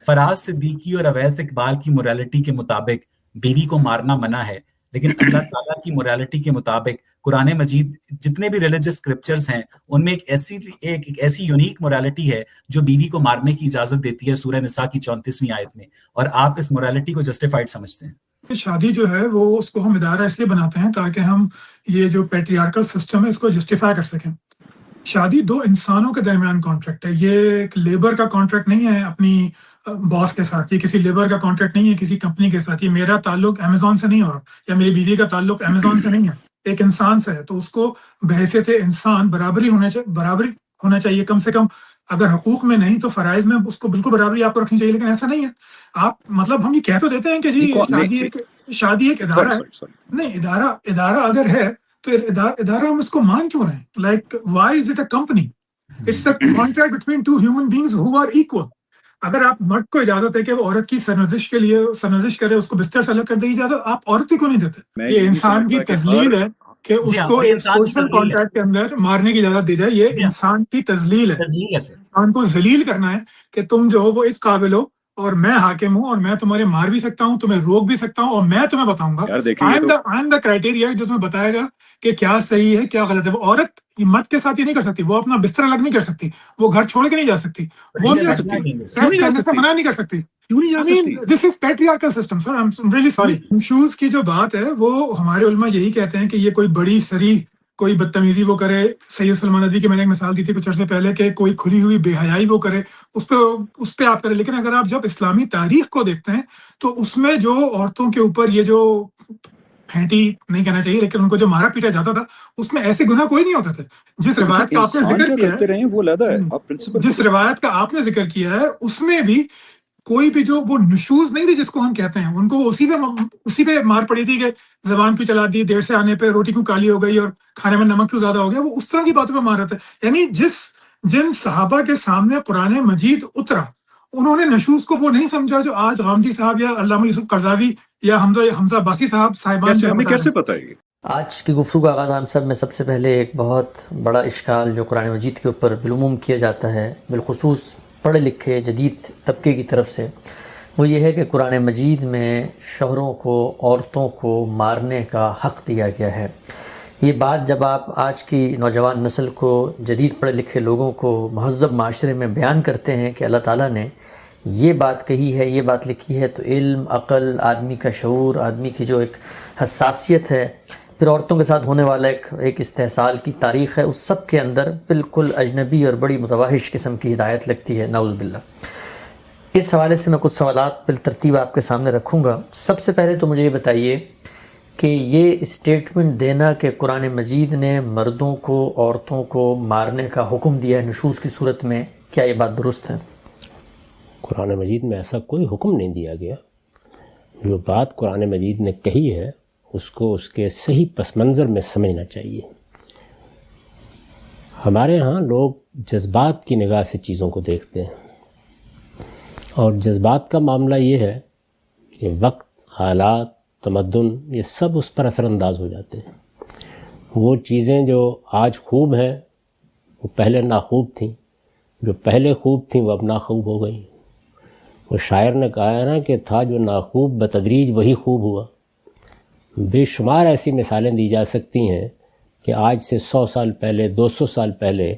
فراز صدیقی اور اویس اقبال کی موریلٹی کے مطابق بیوی کو مارنا منع ہے، لیکن اللہ تعالیٰ کی موریلٹی کے مطابق قرآن مجید جتنے بھی ریلیجس اسکرپچرز ہیں ان میں ایک ایسی یونیک موریلٹی ہے جو بیوی کو مارنے کی اجازت دیتی ہے سورہ نساء کی 34ویں آیت میں، اور آپ اس موریلٹی کو جسٹیفائڈ سمجھتے ہیں۔ شادی جو ہے وہ اس کو ہم ادارہ اس لیے بناتے ہیں تاکہ ہم یہ جو پیٹریارکل سسٹم ہے اس کو جسٹیفائی کر سکیں۔ شادی دو انسانوں کے درمیان کانٹریکٹ ہے، یہ ایک لیبر کا کانٹریکٹ نہیں ہے اپنی باس کے ساتھ، یہ کسی لیبر کا کانٹریکٹ نہیں ہے کسی کمپنی کے ساتھ، یہ میرا تعلق امیزون سے نہیں ہو رہا یا میری بیوی کا تعلق امیزون سے نہیں ہے، ایک انسان سے ہے، تو اس کو بحیثیت انسان برابری ہونا چاہیے کم سے کم، اگر حقوق میں نہیں تو فرائض میں اس کو بالکل برابری آپ کو رکھنی چاہیے، لیکن ایسا نہیں ہے۔ آپ مطلب ہم یہ کہہ تو دیتے ہیں کہ جی شادی ایک ادارہ ہے، نہیں ادارہ اگر ہے تو ادارہ ہم اس کو مان کیوں رہے ہیں؟ Like why is it a company? It's a contract between two human beings who are equal. اگر آپ مرد کو اجازت ہے کہ وہ عورت کی سرنوزش کے لیے سرنوزش کرے، اس کو بستر سے الگ کر دے، اجازت آپ عورت کو نہیں دیتے۔ یہ انسان کی تذلیل ہے کہ اس کو ایک سوشل کانٹریکٹ کے اندر مارنے کی اجازت دی جائے، یہ انسان کی تذلیل ہے۔ انسان کو ذلیل کرنا ہے کہ تم جو ہو وہ اس قابل ہو اور میں حاکم ہوں اور میں تمہارے مار بھی سکتا ہوں، تمہیں روک بھی سکتا ہوں، اور میں تمہیں بتاؤں گا آئی ایم دا کرائٹیریا جو تمہیں بتائے گا کہ کیا صحیح ہے کیا غلط ہے۔ وہ عورت مرد کے ساتھ یہ نہیں کر سکتی، وہ اپنا بستر الگ نہیں کر سکتی، وہ گھر چھوڑ کے نہیں جا سکتی، وہ سیکس کرنے سے منع نہیں کر سکتی۔ This is patriarchal system sir, I am really sorry. شوز کی جو بات ہے وہ ہمارے علماء یہی کہتے ہیں کہ یہ کوئی بڑی سری کوئی بدتمیزی وہ کرے، سید سلمان ندوی کی میں نے ایک مثال دی تھی کچھ عرصے پہلے کہ کوئی کھلی ہوئی بے حیائی وہ کرے، اس پہ آپ کریں، لیکن اگر آپ جب اسلامی تاریخ کو دیکھتے ہیں تو اس میں جو عورتوں کے اوپر یہ جو پھینٹی نہیں کہنا چاہیے لیکن ان کو جو مارا پیٹا جاتا تھا اس میں ایسے گناہ کوئی نہیں ہوتے تھے۔ جس روایت کا آپ نے ذکر کیا ہے، جس روایت کا آپ نے ذکر کیا ہے اس میں بھی کوئی بھی جو وہ نشوز نہیں تھی جس کو ہم کہتے ہیں، ان کو وہ اسی پہ مار پڑی تھی کہ زبان کیوں چلا دی، دیر سے آنے پہ روٹی کیوں کالی ہو گئی اور کھانے میں نمک کیوں زیادہ ہو گیا، وہ اس طرح کی باتوں پہ مار رہے تھے۔ یعنی جن صحابہ کے سامنے قرآن مجید اترا انہوں نے نشوز کو وہ نہیں سمجھا جو آج غامدی صاحب یا علامہ یوسف قرضاوی یا حمزہ عباسی صاحبان ہمیں کیسے پتہ ہے؟ آج کی گفتگو کا آغاز عام صاحب میں سب سے پہلے ایک بہت بڑا اشکال جو قرآن مجید کے اوپر بالعموم کیا جاتا ہے، بالخصوص پڑھے لکھے جدید طبقے کی طرف سے، وہ یہ ہے کہ قرآن مجید میں شوہروں کو عورتوں کو مارنے کا حق دیا گیا ہے۔ یہ بات جب آپ آج کی نوجوان نسل کو، جدید پڑھے لکھے لوگوں کو مہذب معاشرے میں بیان کرتے ہیں کہ اللہ تعالیٰ نے یہ بات کہی ہے، یہ بات لکھی ہے، تو علم، عقل، آدمی کا شعور، آدمی کی جو ایک حساسیت ہے، پھر عورتوں کے ساتھ ہونے والا ایک استحصال کی تاریخ ہے، اس سب کے اندر بالکل اجنبی اور بڑی متوحش قسم کی ہدایت لگتی ہے، نعوذ باللہ۔ اس حوالے سے میں کچھ سوالات بالترتیب آپ کے سامنے رکھوں گا۔ سب سے پہلے تو مجھے یہ بتائیے کہ یہ اسٹیٹمنٹ دینا کہ قرآن مجید نے مردوں کو عورتوں کو مارنے کا حکم دیا ہے نشوز کی صورت میں، کیا یہ بات درست ہے؟ قرآن مجید میں ایسا کوئی حکم نہیں دیا گیا۔ جو بات قرآن مجید نے کہی ہے اس کو اس کے صحیح پس منظر میں سمجھنا چاہیے۔ ہمارے ہاں لوگ جذبات کی نگاہ سے چیزوں کو دیکھتے ہیں، اور جذبات کا معاملہ یہ ہے کہ وقت، حالات، تمدن، یہ سب اس پر اثر انداز ہو جاتے ہیں۔ وہ چیزیں جو آج خوب ہیں وہ پہلے ناخوب تھیں، جو پہلے خوب تھیں وہ اب ناخوب ہو گئیں۔ وہ شاعر نے کہا ہے نا کہ تھا جو ناخوب بتدریج وہی خوب ہوا۔ بے شمار ایسی مثالیں دی جا سکتی ہیں کہ آج سے 100 سال پہلے، 200 سال پہلے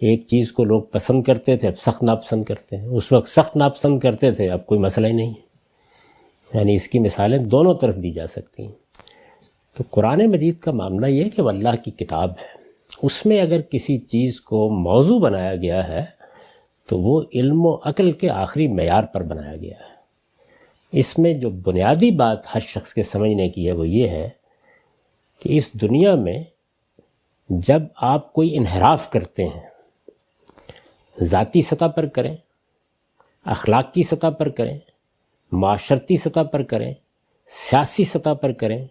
ایک چیز کو لوگ پسند کرتے تھے، اب سخت ناپسند کرتے ہیں، اس وقت سخت ناپسند کرتے تھے، اب کوئی مسئلہ ہی نہیں ہے۔ یعنی اس کی مثالیں دونوں طرف دی جا سکتی ہیں۔ تو قرآن مجید کا معاملہ یہ ہے کہ وہ اللہ کی کتاب ہے، اس میں اگر کسی چیز کو موضوع بنایا گیا ہے تو وہ علم و عقل کے آخری معیار پر بنایا گیا ہے۔ اس میں جو بنیادی بات ہر شخص کے سمجھنے کی ہے وہ یہ ہے کہ اس دنیا میں جب آپ کوئی انحراف کرتے ہیں، ذاتی سطح پر کریں، اخلاق کی سطح پر کریں، معاشرتی سطح پر کریں، سیاسی سطح پر کریں،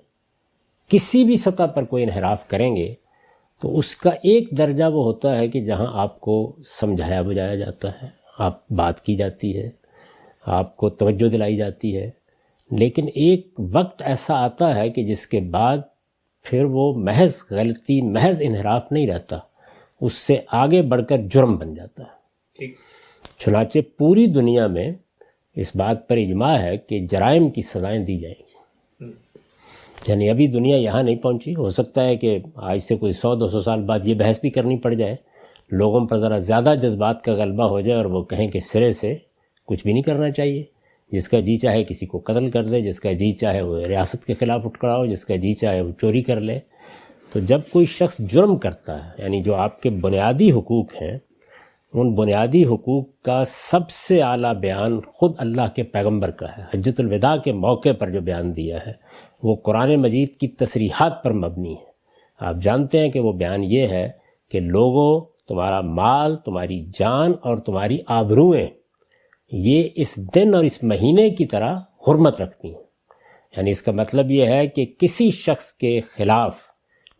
کسی بھی سطح پر کوئی انحراف کریں گے تو اس کا ایک درجہ وہ ہوتا ہے کہ جہاں آپ کو سمجھایا بجایا جاتا ہے، آپ بات کی جاتی ہے، آپ کو توجہ دلائی جاتی ہے، لیکن ایک وقت ایسا آتا ہے کہ جس کے بعد پھر وہ محض غلطی، محض انحراف نہیں رہتا، اس سے آگے بڑھ کر جرم بن جاتا ہے۔ چنانچہ پوری دنیا میں اس بات پر اجماع ہے کہ جرائم کی سزائیں دی جائیں گی. یعنی ابھی دنیا یہاں نہیں پہنچی. ہو سکتا ہے کہ آج سے کوئی 100-200 سال بعد یہ بحث بھی کرنی پڑ جائے, لوگوں پر ذرا زیادہ جذبات کا غلبہ ہو جائے اور وہ کہیں کہ سرے سے کچھ بھی نہیں کرنا چاہیے, جس کا جی چاہے کسی کو قتل کر دے, جس کا جی چاہے وہ ریاست کے خلاف اٹھ کھڑا ہو, جس کا جی چاہے وہ چوری کر لے. تو جب کوئی شخص جرم کرتا ہے, یعنی جو آپ کے بنیادی حقوق ہیں, ان بنیادی حقوق کا سب سے اعلیٰ بیان خود اللہ کے پیغمبر کا ہے. حجۃ الوداع کے موقع پر جو بیان دیا ہے وہ قرآن مجید کی تصریحات پر مبنی ہے. آپ جانتے ہیں کہ وہ بیان یہ ہے کہ لوگوں, تمہارا مال, تمہاری جان اور تمہاری آبروئیں یہ اس دن اور اس مہینے کی طرح حرمت رکھتی ہیں. یعنی اس کا مطلب یہ ہے کہ کسی شخص کے خلاف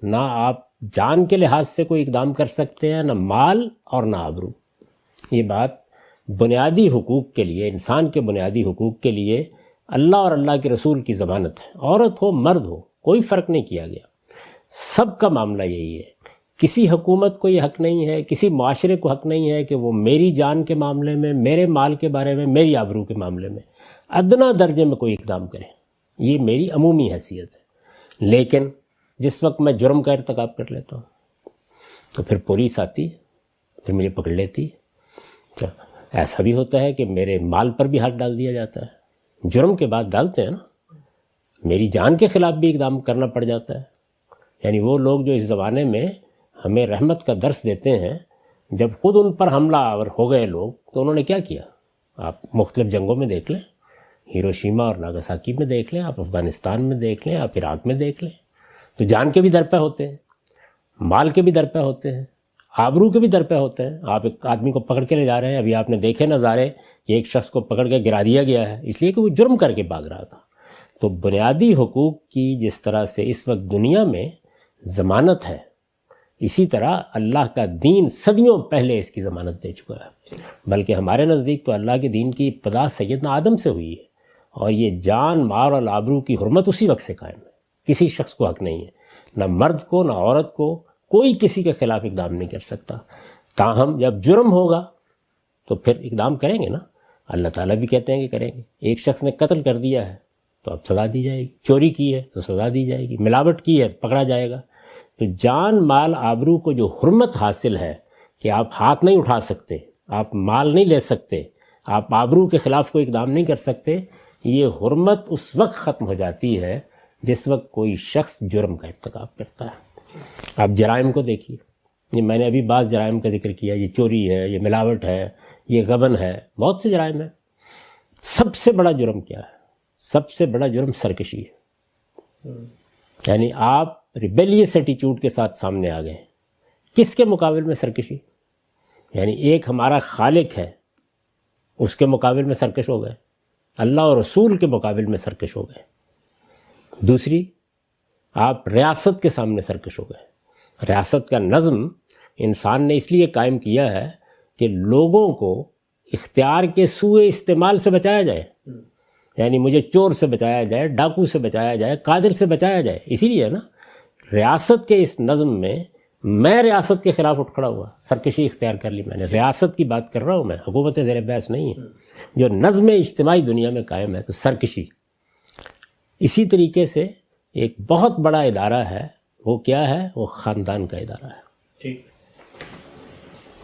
نہ آپ جان کے لحاظ سے کوئی اقدام کر سکتے ہیں, نہ مال اور نہ آبرو. یہ بات بنیادی حقوق کے لیے, انسان کے بنیادی حقوق کے لیے اللہ اور اللہ کے رسول کی ضمانت ہے. عورت ہو مرد ہو کوئی فرق نہیں کیا گیا, سب کا معاملہ یہی ہے. کسی حکومت کو یہ حق نہیں ہے, کسی معاشرے کو حق نہیں ہے کہ وہ میری جان کے معاملے میں, میرے مال کے بارے میں, میری آبرو کے معاملے میں ادنا درجے میں کوئی اقدام کرے. یہ میری عمومی حیثیت ہے. لیکن جس وقت میں جرم کا ارتکاب کر لیتا ہوں تو پھر پولیس آتی ہے, پھر مجھے پکڑ لیتی ہے. ایسا بھی ہوتا ہے کہ میرے مال پر بھی ہاتھ ڈال دیا جاتا ہے. جرم کے بعد ڈالتے ہیں نا, میری جان کے خلاف بھی اقدام کرنا پڑ جاتا ہے. یعنی وہ لوگ جو اس زمانے میں ہمیں رحمت کا درس دیتے ہیں, جب خود ان پر حملہ آور ہو گئے لوگ تو انہوں نے کیا کیا؟ آپ مختلف جنگوں میں دیکھ لیں, ہیروشیما اور ناگاساکی میں دیکھ لیں, آپ افغانستان میں دیکھ لیں, آپ عراق میں دیکھ لیں, تو جان کے بھی درپے ہوتے ہیں, مال کے بھی درپے ہوتے ہیں, آبرو کے بھی درپے ہوتے ہیں. آپ ایک آدمی کو پکڑ کے لے جا رہے ہیں, ابھی آپ نے دیکھے نظارے کہ ایک شخص کو پکڑ کے گرا دیا گیا ہے اس لیے کہ وہ جرم کر کے بھاگ رہا تھا. تو بنیادی حقوق کی جس طرح سے اس وقت دنیا میں ضمانت ہے, اسی طرح اللہ کا دین صدیوں پہلے اس کی ضمانت دے چکا ہے. بلکہ ہمارے نزدیک تو اللہ کے دین کی ابتدا سیدنا آدم سے ہوئی ہے, اور یہ جان, مال اور آبرو کی حرمت اسی وقت سے قائم ہے. کسی شخص کو حق نہیں ہے, نہ مرد کو نہ عورت کو, کوئی کسی کے خلاف اقدام نہیں کر سکتا. تاہم جب جرم ہوگا تو پھر اقدام کریں گے نا. اللہ تعالیٰ بھی کہتے ہیں کہ کریں گے. ایک شخص نے قتل کر دیا ہے تو اب سزا دی جائے گی, چوری کی ہے تو سزا دی جائے گی, ملاوٹ کی ہے تو پکڑا جائے گا. تو جان, مال, آبرو کو جو حرمت حاصل ہے کہ آپ ہاتھ نہیں اٹھا سکتے, آپ مال نہیں لے سکتے, آپ آبرو کے خلاف کوئی اقدام نہیں کر سکتے, یہ حرمت اس وقت ختم ہو جاتی ہے جس وقت کوئی شخص جرم کا ارتکاب کرتا ہے. آپ جرائم کو دیکھیے, یہ میں نے ابھی بعض جرائم کا ذکر کیا, یہ چوری ہے, یہ ملاوٹ ہے, یہ غبن ہے, بہت سے جرائم ہیں. سب سے بڑا جرم کیا ہے؟ سب سے بڑا جرم سرکشی ہے. یعنی آپ ریبیلیس ایٹیچیوڈ کے ساتھ سامنے آ گئے. کس کے مقابل میں سرکشی؟ یعنی ایک ہمارا خالق ہے, اس کے مقابل میں سرکش ہو گئے. اللہ اور رسول کے مقابل میں سرکش ہو گئے. دوسری, آپ ریاست کے سامنے سرکش ہو گئے. ریاست کا نظم انسان نے اس لیے قائم کیا ہے کہ لوگوں کو اختیار کے سوء استعمال سے بچایا جائے. یعنی مجھے چور سے بچایا جائے, ڈاکو سے بچایا جائے, قاتل سے بچایا جائے. اسی لیے نا ریاست کے اس نظم میں ریاست کے خلاف اٹھ کھڑا ہوا, سرکشی اختیار کر لی میں نے. ریاست کی بات کر رہا ہوں میں, حکومت زیر بحث نہیں ہے. جو نظم اجتماعی دنیا میں قائم ہے تو سرکشی. اسی طریقے سے ایک بہت بڑا ادارہ ہے, وہ کیا ہے؟ وہ خاندان کا ادارہ ہے.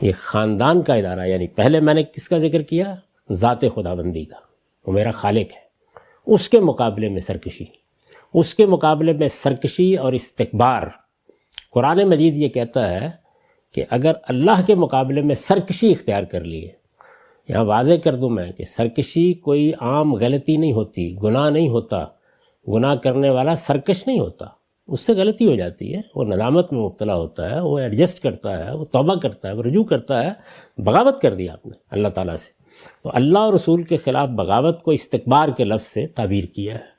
یہ خاندان کا ادارہ, یعنی پہلے میں نے کس کا ذکر کیا؟ ذات خداوندی کا, وہ میرا خالق ہے. اس کے مقابلے میں سرکشی, اس کے مقابلے میں سرکشی اور استکبار. قرآن مجید یہ کہتا ہے کہ اگر اللہ کے مقابلے میں سرکشی اختیار کر لیے, یہاں واضح کر دوں میں کہ سرکشی کوئی عام غلطی نہیں ہوتی, گناہ نہیں ہوتا. گناہ کرنے والا سرکش نہیں ہوتا, اس سے غلطی ہو جاتی ہے, وہ ندامت میں مبتلا ہوتا ہے, وہ ایڈجسٹ کرتا ہے, وہ توبہ کرتا ہے, وہ رجوع کرتا ہے. بغاوت کر دی آپ نے اللہ تعالیٰ سے, تو اللہ اور رسول کے خلاف بغاوت کو استکبار کے لفظ سے تعبیر کیا ہے.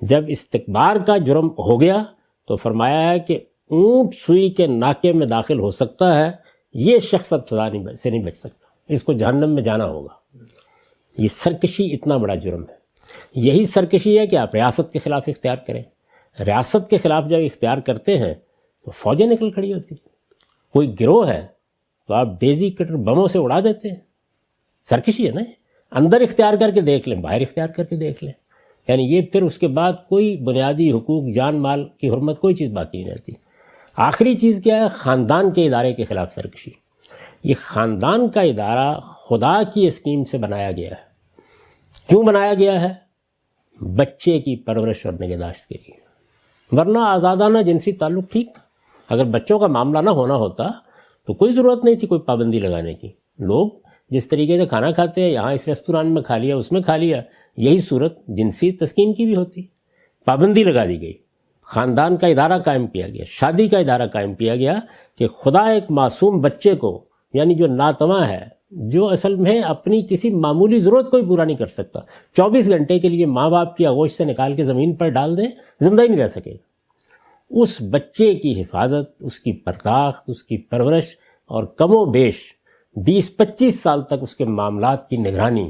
جب استکبار کا جرم ہو گیا تو فرمایا ہے کہ اونٹ سوئی کے ناکے میں داخل ہو سکتا ہے, یہ شخص اب سزا سے نہیں بچ سکتا, اس کو جہنم میں جانا ہوگا. یہ سرکشی اتنا بڑا جرم ہے. یہی سرکشی ہے کہ آپ ریاست کے خلاف اختیار کریں. ریاست کے خلاف جب اختیار کرتے ہیں تو فوجیں نکل کھڑی ہوتی. کوئی گروہ ہے تو آپ ڈیزی کٹر بموں سے اڑا دیتے ہیں. سرکشی ہے نا. اندر اختیار کر کے دیکھ لیں، باہر اختیار کر کے دیکھ لیں، یعنی یہ پھر اس کے بعد کوئی بنیادی حقوق، جان مال کی حرمت، کوئی چیز باقی نہیں رہتی۔ آخری چیز کیا ہے؟ خاندان کے ادارے کے خلاف سرکشی۔ یہ خاندان کا ادارہ خدا کی اسکیم سے بنایا گیا ہے۔ کیوں بنایا گیا ہے؟ بچے کی پرورش اور نگہداشت کے لیے، ورنہ آزادانہ جنسی تعلق ٹھیک تھا۔ اگر بچوں کا معاملہ نہ ہونا ہوتا تو کوئی ضرورت نہیں تھی کوئی پابندی لگانے کی۔ لوگ جس طریقے سے کھانا کھاتے ہیں، یہاں اس ریستوران میں کھا لیا، اس میں کھا لیا، یہی صورت جنسی تسکین کی بھی ہوتی۔ پابندی لگا دی گئی، خاندان کا ادارہ قائم کیا گیا، شادی کا ادارہ قائم کیا گیا کہ خدا ایک معصوم بچے کو، یعنی جو ناتواں ہے، جو اصل میں اپنی کسی معمولی ضرورت کو بھی پورا نہیں کر سکتا، 24 گھنٹے کے لیے ماں باپ کی آغوش سے نکال کے زمین پر ڈال دیں، زندہ ہی نہیں رہ سکے گا۔ اس بچے کی حفاظت، اس کی پرداخت، اس کی پرورش اور کم و بیش 20-25 سال تک اس کے معاملات کی نگرانی،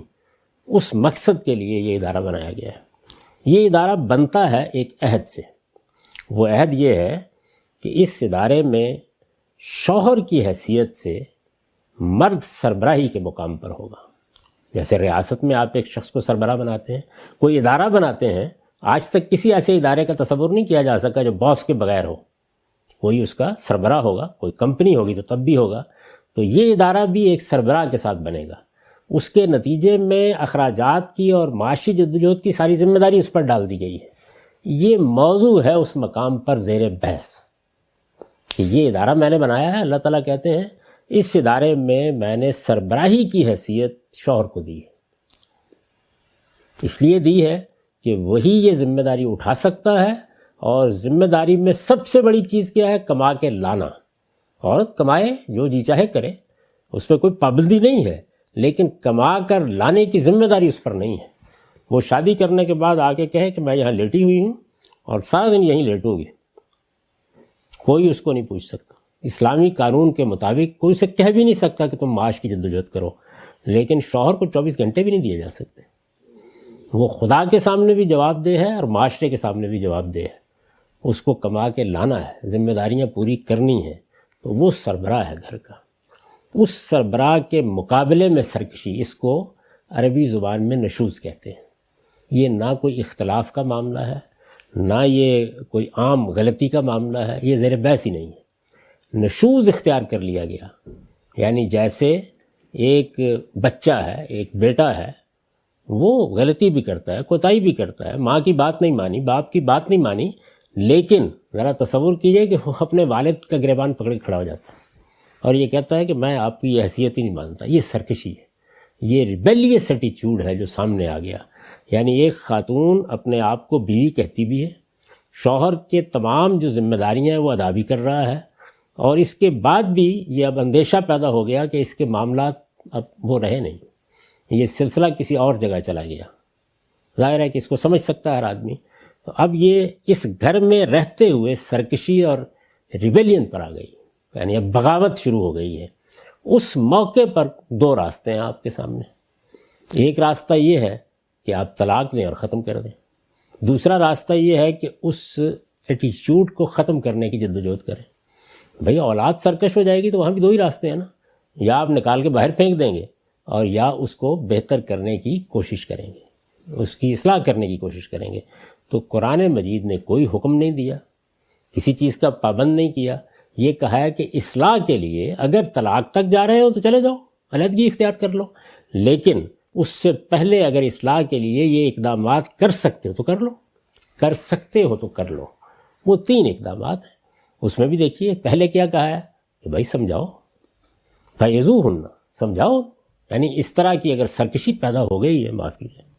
اس مقصد کے لیے یہ ادارہ بنایا گیا ہے۔ یہ ادارہ بنتا ہے ایک عہد سے۔ وہ عہد یہ ہے کہ اس ادارے میں شوہر کی حیثیت سے مرد سربراہی کے مقام پر ہوگا۔ جیسے ریاست میں آپ ایک شخص کو سربراہ بناتے ہیں، کوئی ادارہ بناتے ہیں، آج تک کسی ایسے ادارے کا تصور نہیں کیا جا سکا جو باس کے بغیر ہو، کوئی اس کا سربراہ ہوگا، کوئی کمپنی ہوگی تو تب بھی ہوگا۔ تو یہ ادارہ بھی ایک سربراہ کے ساتھ بنے گا، اس کے نتیجے میں اخراجات کی اور معاشی جدوجہد کی ساری ذمہ داری اس پر ڈال دی گئی ہے۔ یہ موضوع ہے اس مقام پر زیر بحث کہ یہ ادارہ میں نے بنایا ہے۔ اللہ تعالیٰ کہتے ہیں اس ادارے میں میں نے سربراہی کی حیثیت شوہر کو دی ہے، اس لیے دی ہے کہ وہی یہ ذمہ داری اٹھا سکتا ہے، اور ذمہ داری میں سب سے بڑی چیز کیا ہے؟ کما کے لانا۔ عورت کمائے، جو جی چاہے کرے، اس پہ کوئی پابندی نہیں ہے، لیکن کما کر لانے کی ذمہ داری اس پر نہیں ہے۔ وہ شادی کرنے کے بعد آ کے کہے کہ میں یہاں لیٹی ہوئی ہوں اور سارا دن یہیں لیٹوں گی، کوئی اس کو نہیں پوچھ سکتا۔ اسلامی قانون کے مطابق کوئی اسے کہہ بھی نہیں سکتا کہ تم معاش کی جدوجہد کرو، لیکن شوہر کو 24 گھنٹے بھی نہیں دیے جا سکتے۔ وہ خدا کے سامنے بھی جواب دہ ہے اور معاشرے کے سامنے بھی جواب دہ ہے۔ اس کو کما کے لانا ہے، ذمہ داریاں پوری کرنی ہیں، تو وہ سربراہ ہے گھر کا۔ اس سربراہ کے مقابلے میں سرکشی، اس کو عربی زبان میں نشوز کہتے ہیں۔ یہ نہ کوئی اختلاف کا معاملہ ہے، نہ یہ کوئی عام غلطی کا معاملہ ہے، یہ زیر بحث ہی نہیں ہے۔ نشوز اختیار کر لیا گیا، یعنی جیسے ایک بچہ ہے، ایک بیٹا ہے، وہ غلطی بھی کرتا ہے، کوتاہی بھی کرتا ہے، ماں کی بات نہیں مانی، باپ کی بات نہیں مانی، لیکن ذرا تصور کیجئے کہ وہ اپنے والد کا گریبان پکڑ کے کھڑا ہو جاتا ہے اور یہ کہتا ہے کہ میں آپ کی یہ حیثیت ہی نہیں مانتا۔ یہ سرکشی ہے، یہ ریبیلیس ایٹیچیوڈ ہے جو سامنے آ گیا۔ یعنی ایک خاتون اپنے آپ کو بیوی کہتی بھی ہے، شوہر کے تمام جو ذمہ داریاں ہیں وہ ادا بھی کر رہا ہے، اور اس کے بعد بھی یہ اب اندیشہ پیدا ہو گیا کہ اس کے معاملات اب وہ رہے نہیں، یہ سلسلہ کسی اور جگہ چلا گیا۔ ظاہر ہے کہ اس کو سمجھ سکتا ہے ہر آدمی۔ تو اب یہ اس گھر میں رہتے ہوئے سرکشی اور ریبیلین پر آ گئی، یعنی اب بغاوت شروع ہو گئی ہے۔ اس موقع پر دو راستے ہیں آپ کے سامنے۔ ایک راستہ یہ ہے کہ آپ طلاق دیں اور ختم کر دیں، دوسرا راستہ یہ ہے کہ اس ایٹیچیوڈ کو ختم کرنے کی جدوجہد کریں۔ بھئی اولاد سرکش ہو جائے گی تو وہاں بھی دو ہی راستے ہیں نا، یا آپ نکال کے باہر پھینک دیں گے، اور یا اس کو بہتر کرنے کی کوشش کریں گے، اس کی اصلاح کرنے کی کوشش کریں گے۔ تو قرآن مجید نے کوئی حکم نہیں دیا، کسی چیز کا پابند نہیں کیا، یہ کہا ہے کہ اصلاح کے لیے اگر طلاق تک جا رہے ہو تو چلے جاؤ، علیحدگی اختیار کر لو، لیکن اس سے پہلے اگر اصلاح کے لیے یہ اقدامات کر سکتے ہو تو کر لو، کر سکتے ہو تو کر لو۔ وہ 3 اقدامات ہیں۔ اس میں بھی دیکھیے پہلے کیا کہا ہے کہ بھائی سمجھاؤ، فَيَعِظُوهُنَّ، سمجھاؤ، یعنی اس طرح کی اگر سرکشی پیدا ہو گئی ہے، معاف کیجیے،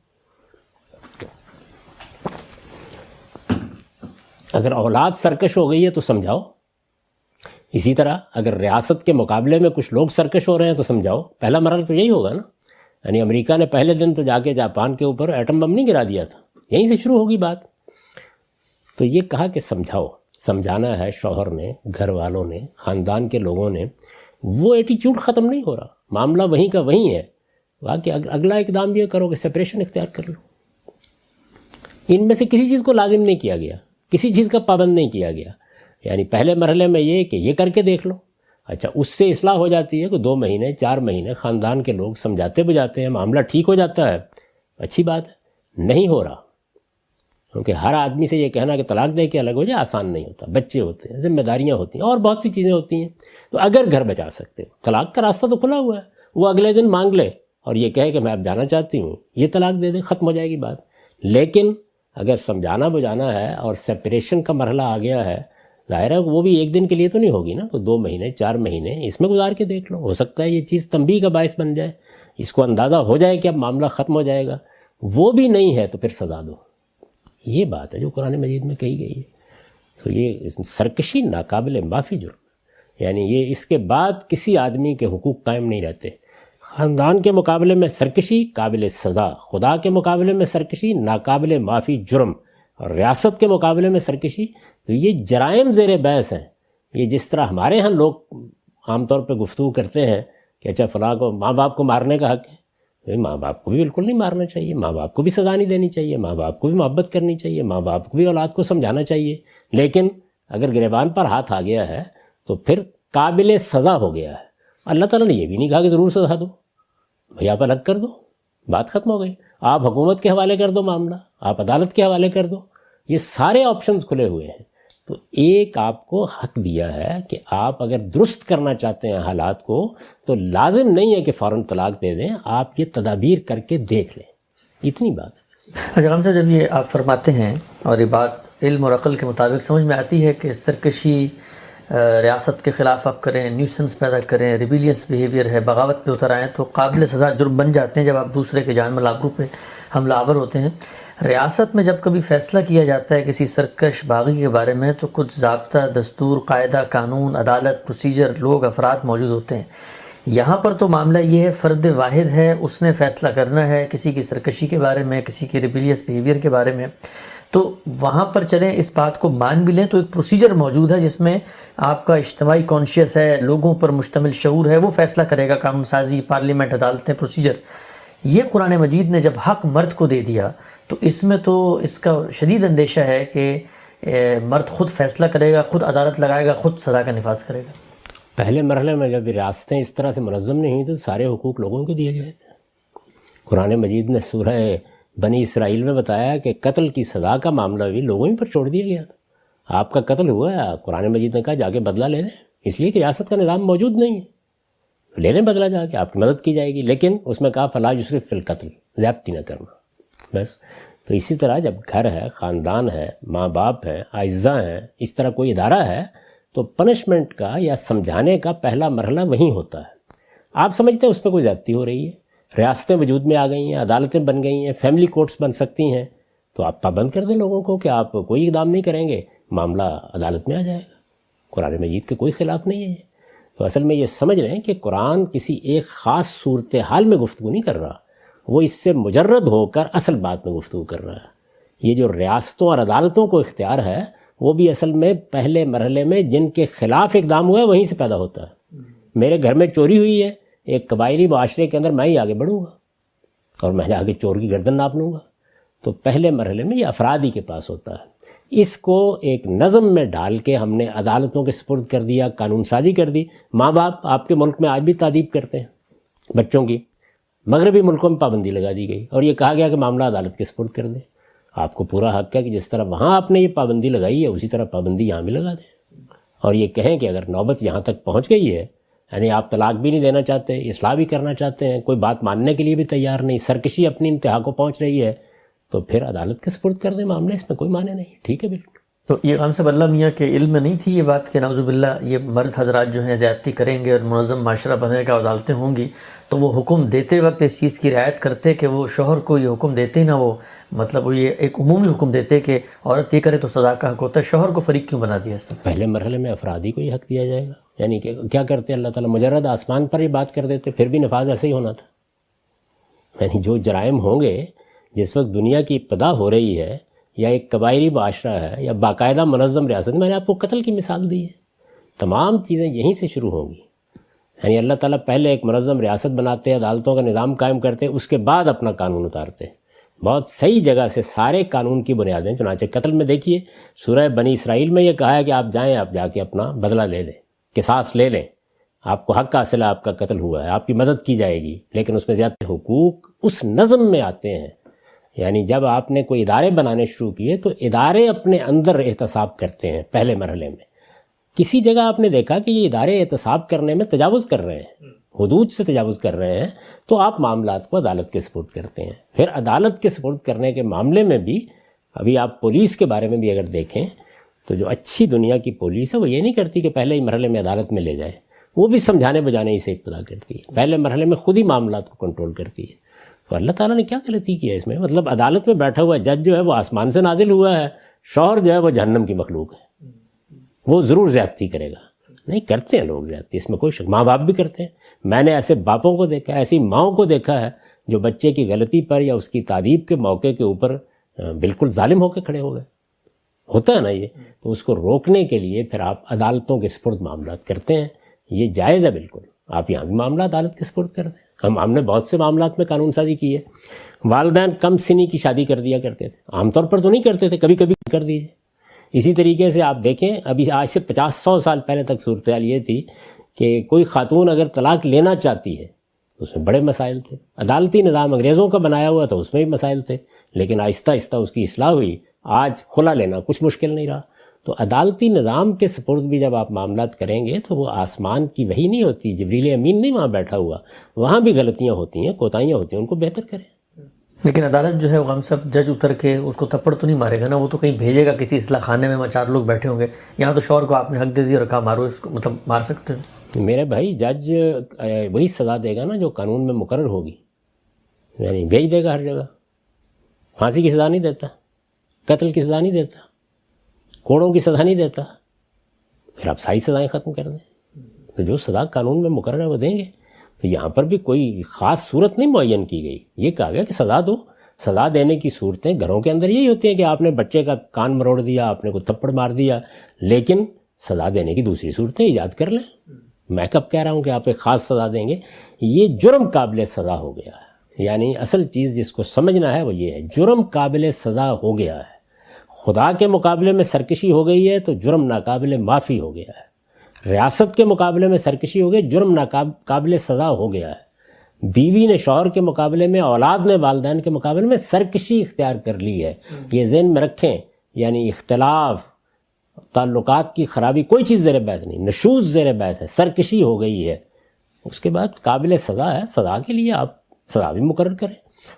اگر اولاد سرکش ہو گئی ہے تو سمجھاؤ۔ اسی طرح اگر ریاست کے مقابلے میں کچھ لوگ سرکش ہو رہے ہیں تو سمجھاؤ۔ پہلا مرحلہ تو یہی ہوگا نا، یعنی امریکہ نے پہلے دن تو جا کے جاپان کے اوپر ایٹم بم نہیں گرا دیا تھا، یہیں سے شروع ہوگی بات۔ تو یہ کہا کہ سمجھاؤ، سمجھانا ہے شوہر نے، گھر والوں نے، خاندان کے لوگوں نے۔ وہ ایٹیچیوڈ ختم نہیں ہو رہا، معاملہ وہیں کا وہیں ہے۔ کہ اگلا اقدام یہ کرو کہ سپریشن اختیار کر لو۔ ان میں سے کسی چیز کو لازم نہیں کیا گیا، کسی چیز کا پابند نہیں کیا گیا۔ یعنی پہلے مرحلے میں یہ کہ یہ کر کے دیکھ لو، اچھا اس سے اصلاح ہو جاتی ہے کہ 2 مہینے 4 مہینے خاندان کے لوگ سمجھاتے بجاتے ہیں، معاملہ ٹھیک ہو جاتا ہے، اچھی بات ہے۔ نہیں ہو رہا، کیونکہ ہر آدمی سے یہ کہنا کہ طلاق دے کے الگ ہو جائے آسان نہیں ہوتا، بچے ہوتے ہیں، ذمہ داریاں ہوتی ہیں اور بہت سی چیزیں ہوتی ہیں۔ تو اگر گھر بچا سکتے ہو، طلاق کا راستہ تو کھلا ہوا ہے، وہ اگلے دن مانگ لے اور یہ کہے کہ میں اب جانا چاہتی ہوں، یہ طلاق دے دے، ختم ہو جائے گی بات۔ لیکن اگر سمجھانا بجانا ہے اور سپریشن کا مرحلہ آ گیا ہے، ظاہر ہے وہ بھی ایک دن کے لیے تو نہیں ہوگی نا، تو 2 مہینے 4 مہینے اس میں گزار کے دیکھ لو، ہو سکتا ہے یہ چیز تنبیہ کا باعث بن جائے، اس کو اندازہ ہو جائے کہ اب معاملہ ختم ہو جائے گا۔ وہ بھی نہیں ہے تو پھر سزا دو، یہ بات ہے جو قرآن مجید میں کہی گئی ہے۔ تو یہ سرکشی ناقابل معافی جرم ہے، یعنی یہ اس کے بعد کسی آدمی کے حقوق قائم نہیں رہتے۔ خاندان کے مقابلے میں سرکشی قابل سزا، خدا کے مقابلے میں سرکشی ناقابل معافی جرم، اور ریاست کے مقابلے میں سرکشی، تو یہ جرائم زیر بحث ہیں۔ یہ جس طرح ہمارے ہاں لوگ عام طور پہ گفتگو کرتے ہیں کہ اچھا فلاں کو ماں باپ کو مارنے کا حق ہے، ماں باپ کو بھی بالکل نہیں مارنا چاہیے، ماں باپ کو بھی سزا نہیں دینی چاہیے، ماں باپ کو بھی محبت کرنی چاہیے، ماں باپ کو بھی اولاد کو سمجھانا چاہیے۔ لیکن اگر گریبان پر ہاتھ آ گیا ہے تو پھر قابل سزا ہو گیا ہے۔ اللہ تعالیٰ نے یہ بھی نہیں کہا کہ ضرور سزا دو، بھئی آپ الگ کر دو، بات ختم ہو گئی، آپ حکومت کے حوالے کر دو معاملہ، آپ عدالت کے حوالے کر دو، یہ سارے آپشنز کھلے ہوئے ہیں۔ تو ایک آپ کو حق دیا ہے کہ آپ اگر درست کرنا چاہتے ہیں حالات کو تو لازم نہیں ہے کہ فوراً طلاق دے دیں، آپ یہ تدابیر کر کے دیکھ لیں، اتنی بات ہے۔ اچھا غم صاحب، جب یہ آپ فرماتے ہیں اور یہ بات علم اور عقل کے مطابق سمجھ میں آتی ہے کہ سرکشی ریاست کے خلاف آپ کریں، نیوسنس پیدا کریں، ریبیلینس بیہیویئر ہے، بغاوت پہ اتر آئیں تو قابل سزا جرم بن جاتے ہیں جب آپ دوسرے کے جان مال آبرو پہ حملہ آور ہوتے ہیں۔ ریاست میں جب کبھی فیصلہ کیا جاتا ہے کسی سرکش باغی کے بارے میں تو کچھ ضابطہ، دستور، قاعدہ، قانون، عدالت، پروسیجر، لوگ، افراد موجود ہوتے ہیں۔ یہاں پر تو معاملہ یہ ہے، فرد واحد ہے، اس نے فیصلہ کرنا ہے کسی کی سرکشی کے بارے میں، کسی کی ریبیلیس بیہیویئر کے بارے میں، تو وہاں پر چلیں اس بات کو مان بھی لیں تو ایک پروسیجر موجود ہے جس میں آپ کا اجتماعی کانشیس ہے، لوگوں پر مشتمل شعور ہے، وہ فیصلہ کرے گا، قانون سازی، پارلیمنٹ، عدالتیں، پروسیجر۔ یہ قرآن مجید نے جب حق مرد کو دے دیا تو اس میں تو اس کا شدید اندیشہ ہے کہ مرد خود فیصلہ کرے گا، خود عدالت لگائے گا، خود سزا کا نفاذ کرے گا۔ پہلے مرحلے میں جب ریاستیں اس طرح سے منظم نہیں ہوئی تو سارے حقوق لوگوں کو دیے گئے تھے۔ قرآن مجید نے سورہ بنی اسرائیل میں بتایا کہ قتل کی سزا کا معاملہ بھی لوگوں ہی پر چھوڑ دیا گیا تھا۔ آپ کا قتل ہوا ہے، قرآن مجید نے کہا جا کے بدلہ لے لیں، اس لیے کہ ریاست کا نظام موجود نہیں ہے، لے لیں بدلہ جا کے، آپ کی مدد کی جائے گی، لیکن اس میں کہا فلا یسرف فی القتل، زیادتی نہ کرنا، بس۔ تو اسی طرح جب گھر ہے، خاندان ہے، ماں باپ ہیں، اعزاء ہیں، اس طرح کوئی ادارہ ہے تو پنشمنٹ کا یا سمجھانے کا پہلا مرحلہ وہیں ہوتا ہے۔ آپ سمجھتے ہیں اس میں کوئی زیادتی ہو رہی ہے، ریاستیں وجود میں آ گئی ہیں، عدالتیں بن گئی ہیں، فیملی کورٹس بن سکتی ہیں، تو آپ پابند کر دیں لوگوں کو کہ آپ کوئی اقدام نہیں کریں گے، معاملہ عدالت میں آ جائے گا۔ قرآن مجید کے کوئی خلاف نہیں ہے۔ تو اصل میں یہ سمجھ رہے ہیں کہ قرآن کسی ایک خاص صورتحال میں گفتگو نہیں کر رہا، وہ اس سے مجرد ہو کر اصل بات میں گفتگو کر رہا ہے۔ یہ جو ریاستوں اور عدالتوں کو اختیار ہے وہ بھی اصل میں پہلے مرحلے میں جن کے خلاف اقدام ہوا ہے وہیں سے پیدا ہوتا ہے۔ میرے گھر میں چوری ہوئی ہے، ایک قبائلی معاشرے کے اندر میں ہی آگے بڑھوں گا اور میں آگے چور کی گردن ناپ لوں گا۔ تو پہلے مرحلے میں یہ افراد ہی کے پاس ہوتا ہے۔ اس کو ایک نظم میں ڈال کے ہم نے عدالتوں کے سپرد کر دیا، قانون سازی کر دی۔ ماں باپ آپ کے ملک میں آج بھی تادیب کرتے ہیں بچوں کی، مغربی ملکوں میں پابندی لگا دی گئی اور یہ کہا گیا کہ معاملہ عدالت کے سپرد کر دیں۔ آپ کو پورا حق ہے کہ جس طرح وہاں آپ نے یہ پابندی لگائی ہے اسی طرح پابندی یہاں بھی لگا دیں، اور یہ کہیں کہ اگر نوبت یہاں تک پہنچ گئی ہے، یعنی آپ طلاق بھی نہیں دینا چاہتے، اصلاح بھی کرنا چاہتے ہیں، کوئی بات ماننے کے لیے بھی تیار نہیں، سرکشی اپنی انتہا کو پہنچ رہی ہے، تو پھر عدالت کے سپرد کر دیں معاملے، اس میں کوئی معنی نہیں، ٹھیک ہے بالکل۔ تو یہ غم صاحب اللہ میاں کے علم میں نہیں تھی یہ بات کہ نعوذ باللہ یہ مرد حضرات جو ہیں زیادتی کریں گے اور منظم معاشرہ بنے گا، عدالتیں ہوں گی، تو وہ حکم دیتے وقت اس چیز کی رعایت کرتے کہ وہ شوہر کو یہ حکم دیتے نہ، وہ مطلب وہ یہ ایک عمومی حکم دیتے کہ عورت یہ کرے تو سزا کا حق ہوتا ہے، شوہر کو فریق کیوں بنا دیا اس میں؟ پہلے مرحلے میں افراد ہی کو یہ حق دیا جائے گا، یعنی کہ کیا کرتے اللہ تعالیٰ مجرد آسمان پر یہ بات کر دیتے، پھر بھی نفاذ ایسے ہی ہونا تھا۔ یعنی جو جرائم ہوں گے جس وقت دنیا کی ابتدا ہو رہی ہے یا ایک قبائلی معاشرہ ہے یا باقاعدہ منظم ریاست، میں نے آپ کو قتل کی مثال دی ہے، تمام چیزیں یہیں سے شروع ہوں گی۔ یعنی اللہ تعالیٰ پہلے ایک منظم ریاست بناتے، عدالتوں کا نظام قائم کرتے، اس کے بعد اپنا قانون اتارتے، بہت صحیح جگہ سے سارے قانون کی بنیادیں۔ چنانچہ قتل میں دیکھیے سورہ بنی اسرائیل میں یہ کہا ہے کہ آپ جائیں، آپ جا کے اپنا بدلہ لے لیں، قصاص لے لیں، آپ کو حق حاصل ہے، آپ کا قتل ہوا ہے، آپ کی مدد کی جائے گی، لیکن اس میں زیادہ حقوق اس نظم میں آتے ہیں. یعنی جب آپ نے کوئی ادارے بنانے شروع کیے تو ادارے اپنے اندر احتساب کرتے ہیں پہلے مرحلے میں. کسی جگہ آپ نے دیکھا کہ یہ ادارے احتساب کرنے میں تجاوز کر رہے ہیں، حدود سے تجاوز کر رہے ہیں، تو آپ معاملات کو عدالت کے سپرد کرتے ہیں. پھر عدالت کے سپرد کرنے کے معاملے میں بھی ابھی آپ پولیس کے بارے میں بھی اگر دیکھیں تو جو اچھی دنیا کی پولیس ہے وہ یہ نہیں کرتی کہ پہلے ہی مرحلے میں عدالت میں لے جائے، وہ بھی سمجھانے بجانے ہی سے ابتدا کرتی ہے، پہلے مرحلے میں خود ہی معاملات کو کنٹرول کرتی ہے. تو اللہ تعالیٰ نے کیا غلطی کی ہے اس میں؟ مطلب عدالت میں بیٹھا ہوا جج جو ہے وہ آسمان سے نازل ہوا ہے، شوہر جو ہے وہ جہنم کی مخلوق ہے، وہ ضرور زیادتی کرے گا. نہیں کرتے ہیں لوگ زیادتی، اس میں کوئی شک، ماں باپ بھی کرتے ہیں. میں نے ایسے باپوں کو دیکھا ہے، ایسی ماؤں کو دیکھا ہے جو بچے کی غلطی پر یا اس کی تادیب کے موقع کے اوپر بالکل ظالم ہو کے کھڑے ہو گئے. ہوتا ہے نا یہ. تو اس کو روکنے کے لیے پھر آپ عدالتوں کے سپرد معاملات کرتے ہیں، یہ جائز ہے بالکل. آپ یہاں بھی معاملہ عدالت کے سپرد کر دیں. ہم نے بہت سے معاملات میں قانون سازی کی ہے. والدین کم سنی کی شادی کر دیا کرتے تھے، عام طور پر تو نہیں کرتے تھے، کبھی کبھی کر دیجیے. اسی طریقے سے آپ دیکھیں ابھی آج سے 50-100 سال پہلے تک صورتحال یہ تھی کہ کوئی خاتون اگر طلاق لینا چاہتی ہے تو اس میں بڑے مسائل تھے. عدالتی نظام انگریزوں کا بنایا ہوا تھا، اس میں بھی مسائل تھے، لیکن آہستہ آہستہ اس کی اصلاح ہوئی. آج خلا لینا کچھ مشکل نہیں رہا. تو عدالتی نظام کے سپرد بھی جب آپ معاملات کریں گے تو وہ آسمان کی وحی نہیں ہوتی، جبریل امین نہیں وہاں بیٹھا ہوا، وہاں بھی غلطیاں ہوتی ہیں، کوتاہیاں ہوتی ہیں، ان کو بہتر کریں. لیکن عدالت جو ہے وہ ہم سب جج اتر کے اس کو تھپڑ تو نہیں مارے گا نا، وہ تو کہیں بھیجے گا کسی اصلاح خانے میں، 4 لوگ بیٹھے ہوں گے. یہاں تو شوہر کو آپ نے حق دے دیا اور کہا مارو اس کو، مطلب مار سکتے ہیں. میرے بھائی جج وہی سزا دے گا نا جو قانون میں مقرر ہوگی، یعنی بھیج دے گا ہر جگہ. پھانسی کی سزا نہیں دیتا، قتل کی سزا نہیں دیتا، کوڑوں کی سزا نہیں دیتا. پھر آپ ساری سزائیں ختم کر دیں. تو جو سزا قانون میں مقرر ہے وہ دیں گے. تو یہاں پر بھی کوئی خاص صورت نہیں معین کی گئی. یہ کہا گیا کہ سزا دو. سزا دینے کی صورتیں گھروں کے اندر یہی ہوتی ہیں کہ آپ نے بچے کا کان مروڑ دیا، آپ نے کوئی تھپڑ مار دیا، لیکن سزا دینے کی دوسری صورتیں ایجاد کر لیں. میں کب کہہ رہا ہوں کہ آپ ایک خاص سزا دیں گے؟ یہ جرم قابل سزا ہو گیا ہے. یعنی اصل چیز جس کو سمجھنا ہے وہ یہ ہے، جرم قابل سزا ہو گیا ہے. خدا کے مقابلے میں سرکشی ہو گئی ہے تو جرم ناقابل معافی ہو گیا ہے. ریاست کے مقابلے میں سرکشی ہو گئی، جرم ناقابل سزا ہو گیا ہے. بیوی نے شوہر کے مقابلے میں، اولاد نے والدین کے مقابلے میں سرکشی اختیار کر لی ہے. یہ ذہن میں رکھیں. یعنی اختلاف، تعلقات کی خرابی، کوئی چیز زیر بحث نہیں، نشوز زیر بحث ہے، سرکشی ہو گئی ہے. اس کے بعد قابل سزا ہے، سزا کے لیے آپ سزا بھی مقرر کریں.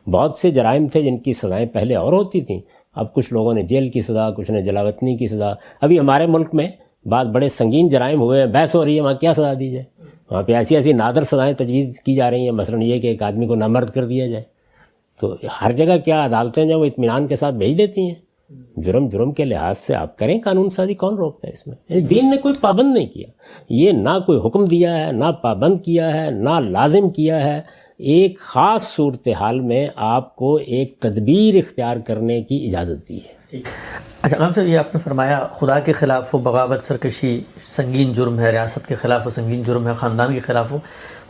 بہت سے جرائم تھے جن کی سزائیں پہلے اور ہوتی تھیں، اب کچھ لوگوں نے جیل کی سزا، کچھ نے جلاوطنی کی سزا. ابھی ہمارے ملک میں بعض بڑے سنگین جرائم ہوئے ہیں، بحث ہو رہی ہے وہاں کیا سزا دی جائے. وہاں پہ ایسی نادر سزائیں تجویز کی جا رہی ہیں، مثلا یہ کہ ایک آدمی کو نامرد کر دیا جائے. تو ہر جگہ کیا عدالتیں جو وہ اطمینان کے ساتھ بھیج دیتی ہیں. جرم کے لحاظ سے آپ کریں قانون سازی، کون روکتا ہے اس میں؟ یعنی دین نے کوئی پابند نہیں کیا، یہ نہ کوئی حکم دیا ہے، نہ پابند کیا ہے، نہ لازم کیا ہے. ایک خاص صورتحال میں آپ کو ایک تدبیر اختیار کرنے کی اجازت دی ہے. اچھا غلام صاحب، یہ آپ نے فرمایا خدا کے خلاف وہ بغاوت، سرکشی سنگین جرم ہے، ریاست کے خلاف وہ سنگین جرم ہے، خاندان کے خلاف وہ.